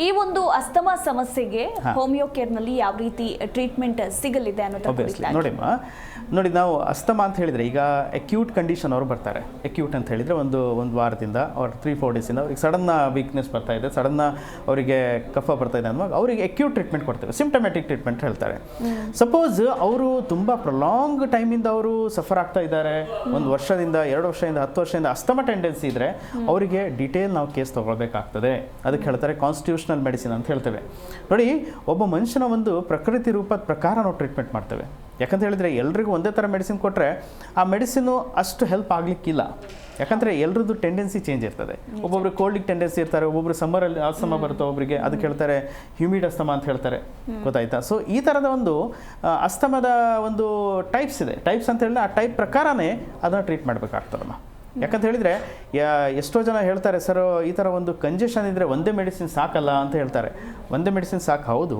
ಈ ಒಂದು ಅಸ್ತಮಾ ಸಮಸ್ಯೆಗೆ ಹೋಮಿಯೋ ಕೇರ್ ನಲ್ಲಿ ಯಾವ ರೀತಿ ಟ್ರೀಟ್ಮೆಂಟ್ ಸಿಗಲಿದೆ ನೋಡಿ, ನಾವು ಅಸ್ತಮಾ ಅಂತ ಹೇಳಿದ್ರೆ ಈಗ ಅಕ್ಯೂಟ್ ಕಂಡೀಷನ್ ಅವರು ಬರ್ತಾರೆ. ಅಕ್ಯೂಟ್ ಅಂತ ಹೇಳಿದ್ರೆ ಒಂದು ವಾರದಿಂದ ಅವ್ರು 3-4 ಡೇಸಿಂದ ಅವ್ರಿಗೆ ಸಡನ್ ವೀಕ್ನೆಸ್ ಬರ್ತಾ ಇದೆ, ಸಡನ್ ಅವರಿಗೆ ಕಫ ಬರ್ತಾ ಇದೆ ಅನ್ನುವಾಗ ಅವರಿಗೆ ಅಕ್ಯೂಟ್ ಟ್ರೀಟ್ಮೆಂಟ್ ಕೊಡ್ತೇವೆ, ಸಿಂಪ್ಟಮ್ಯಾಟಿಕ್ ಟ್ರೀಟ್ಮೆಂಟ್ ಹೇಳ್ತಾರೆ. ಸಪೋಸ್ ಅವರು ತುಂಬ ಪ್ರೊಲಾಂಗ್ ಟೈಮಿಂದ ಅವರು ಸಫರ್ ಆಗ್ತಾ ಇದ್ದಾರೆ, 1 ವರ್ಷದಿಂದ 2 ವರ್ಷದಿಂದ 10 ವರ್ಷದಿಂದ ಅಸ್ತಮಾ ಟೆಂಡೆನ್ಸಿ ಇದ್ರೆ ಅವರಿಗೆ ಡೀಟೇಲ್ ನಾವು ಕೇಸ್ ತಗೊಳ್ಬೇಕಾಗ್ತದೆ. ಅದಕ್ಕೆ ಹೇಳ್ತಾರೆ ಕಾನ್ಸ್ಟಿಟ್ಯೂಷನಲ್ ಮೆಡಿಸಿನ್ ಅಂತ ಹೇಳ್ತೇವೆ. ನೋಡಿ, ಒಬ್ಬ ಮನುಷ್ಯನ ಒಂದು ಪ್ರಕೃತಿ ರೂಪದ ಪ್ರಕಾರ ನಾವು ಟ್ರೀಟ್ಮೆಂಟ್ ಮಾಡ್ತೇವೆ. ಯಾಕಂತ ಹೇಳಿದರೆ ಎಲ್ರಿಗೂ ಒಂದೇ ಥರ ಮೆಡಿಸಿನ್ ಕೊಟ್ಟರೆ ಆ ಮೆಡಿಸಿನು ಅಷ್ಟು ಹೆಲ್ಪ್ ಆಗಲಿಕ್ಕಿಲ್ಲ. ಯಾಕಂದರೆ ಎಲ್ರದ್ದು ಟೆಂಡೆನ್ಸಿ ಚೇಂಜ್ ಇರ್ತದೆ. ಒಬ್ಬೊಬ್ರು ಕೋಲ್ಡಿಗೆ ಟೆಂಡೆನ್ಸಿ ಇರ್ತಾರೆ, ಒಬ್ಬೊಬ್ರು ಸಮ್ಮರಲ್ಲಿ ಅಸ್ತಮಾ ಬರುತ್ತೆ, ಒಬ್ಬರಿಗೆ ಅದಕ್ಕೆ ಹೇಳ್ತಾರೆ ಹ್ಯೂಮಿಡ್ ಅಸ್ತಮಾ ಅಂತ ಹೇಳ್ತಾರೆ, ಗೊತ್ತಾಯ್ತಾ? ಸೊ ಈ ಥರದ ಒಂದು ಅಸ್ತಮದ ಒಂದು ಟೈಪ್ಸ್ ಇದೆ. ಟೈಪ್ಸ್ ಅಂತ ಹೇಳಿದ್ರೆ ಆ ಟೈಪ್ ಪ್ರಕಾರನೇ ಅದನ್ನು ಟ್ರೀಟ್ ಮಾಡಬೇಕಾಗ್ತದಮ್ಮ. ಯಾಕಂತ ಹೇಳಿದರೆ ಎಷ್ಟೋ ಜನ ಹೇಳ್ತಾರೆ, ಸರ್ ಈ ಥರ ಒಂದು ಕಂಜೆಷನ್ ಇದ್ದರೆ ಒಂದೇ ಮೆಡಿಸಿನ್ ಸಾಕಲ್ಲ ಅಂತ ಹೇಳ್ತಾರೆ. ಒಂದೇ ಮೆಡಿಸಿನ್ ಸಾಕು, ಹೌದು.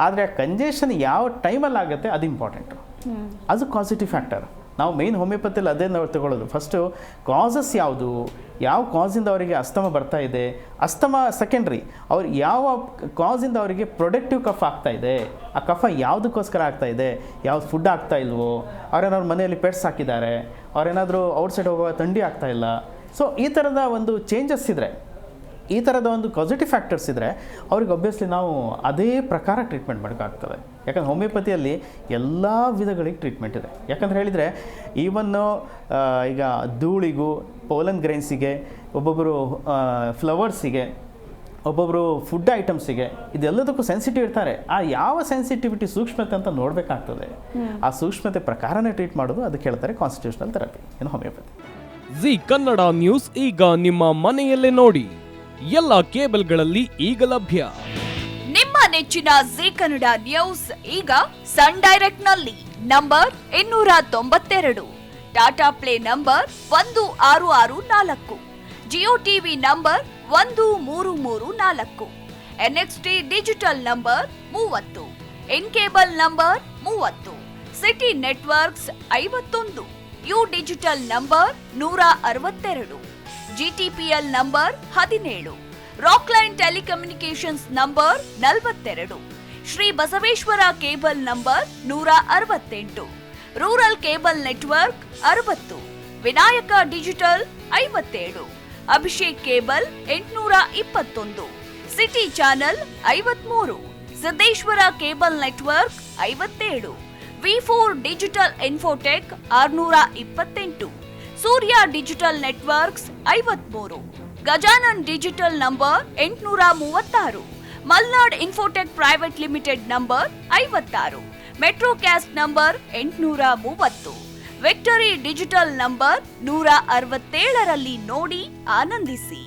ಆದರೆ ಆ ಕಂಜೆಷನ್ ಯಾವ ಟೈಮಲ್ಲಿ ಆಗುತ್ತೆ ಅದು ಇಂಪಾರ್ಟೆಂಟು, ಅದು ಕಾಸಿಟಿವ್ ಫ್ಯಾಕ್ಟರ್. ನಾವು ಮೇನ್ ಹೋಮಿಯೋಪತಿಯಲ್ಲಿ ಅದೇ ನಾವು ತಗೊಳ್ಳೋದು. ಫಸ್ಟು ಕಾಸಸ್ ಯಾವುದು, ಯಾವ ಕಾಸಿಂದ ಅವರಿಗೆ ಅಸ್ತಮ ಬರ್ತಾ ಇದೆ, ಅಸ್ತಮ ಸೆಕೆಂಡ್ರಿ. ಅವ್ರು ಯಾವ ಕಾಸಿಂದ ಅವರಿಗೆ ಪ್ರೊಡಕ್ಟಿವ್ ಕಫ ಆಗ್ತಾ ಇದೆ, ಆ ಕಫ ಯಾವುದಕ್ಕೋಸ್ಕರ ಆಗ್ತಾ ಇದೆ, ಯಾವ್ದು ಫುಡ್ ಆಗ್ತಾ ಇಲ್ವೋ, ಅವ್ರೇನಾದ್ರು ಮನೆಯಲ್ಲಿ ಪೆಟ್ಸ್ ಹಾಕಿದ್ದಾರೆ, ಅವ್ರೇನಾದರೂ ಔಟ್ಸೈಡ್ ಹೋಗುವ ಥಂಡಿ ಆಗ್ತಾ ಇಲ್ಲ. ಸೊ ಈ ಥರದ ಒಂದು ಚೇಂಜಸ್ ಇದ್ದರೆ, ಈ ಥರದ ಒಂದು ಪಾಸಿಟಿವ್ ಫ್ಯಾಕ್ಟರ್ಸ್ ಇದ್ದರೆ ಅವ್ರಿಗೆ ಒಬ್ವಿಯಸ್ಲಿ ನಾವು ಅದೇ ಪ್ರಕಾರ ಟ್ರೀಟ್ಮೆಂಟ್ ಮಾಡೋಕ್ಕಾಗ್ತದೆ. ಯಾಕಂದರೆ ಹೋಮಿಯೋಪತಿಯಲ್ಲಿ ಎಲ್ಲ ವಿಧಗಳಿಗೆ ಟ್ರೀಟ್ಮೆಂಟ್ ಇದೆ. ಯಾಕಂದರೆ ಹೇಳಿದರೆ ಈವನ್ನು ಈಗ ಧೂಳಿಗೂ, ಪೋಲನ್ ಗ್ರೈನ್ಸಿಗೆ, ಒಬ್ಬೊಬ್ಬರು ಫ್ಲವರ್ಸಿಗೆ, ಒಬ್ಬೊಬ್ಬರು ಫುಡ್ ಐಟಮ್ಸಿಗೆ, ಇದೆಲ್ಲದಕ್ಕೂ ಸೆನ್ಸಿಟಿವ್ ಇರ್ತಾರೆ. ಆ ಯಾವ ಸೆನ್ಸಿಟಿವಿಟಿ ಸೂಕ್ಷ್ಮತೆ ಅಂತ ನೋಡಬೇಕಾಗ್ತದೆ. ಆ ಸೂಕ್ಷ್ಮತೆ ಪ್ರಕಾರನೇ ಟ್ರೀಟ್ ಮಾಡೋದು, ಅದಕ್ಕೆ ಹೇಳ್ತಾರೆ ಕಾನ್ಸ್ಟಿಟ್ಯೂಷನಲ್ ಥೆರಪಿ ಇನ್ ಹೋಮಿಯೋಪತಿ. ಜಿ ಕನ್ನಡ ನ್ಯೂಸ್ ಈಗ ನಿಮ್ಮ ಮನೆಯಲ್ಲೇ ನೋಡಿ, ಎಲ್ಲ ಕೇಬಲ್ಗಳಲ್ಲಿ ಈಗ ಲಭ್ಯ. ನಿಮ್ಮ ನೆಚ್ಚಿನ ಜಿ ಕನ್ನಡ ನ್ಯೂಸ್ ಈಗ ಸನ್ ಡೈರೆಕ್ಟ್ ನಲ್ಲಿ number 292, Tata play number 1664, Jio TV number 1334, NXT digital number 30, in cable number 30, city networks 51, U digital number 162, GTPL number 17, Rockline telecommunications number 42, Shri Basaveshwara cable number 168, rural cable network 60, Vinayaka digital 57, Abhishek cable 821, city channel 53, Siddeshwara cable network 57, ವಿ4 digital infotech 628, Surya digital networks 53, Gajanan digital number 836, Malnad infotech private limited number 56, Metrocast number 830, victory digital number 167ರಲ್ಲಿ ನೋಡಿ ಆನಂದಿಸಿ.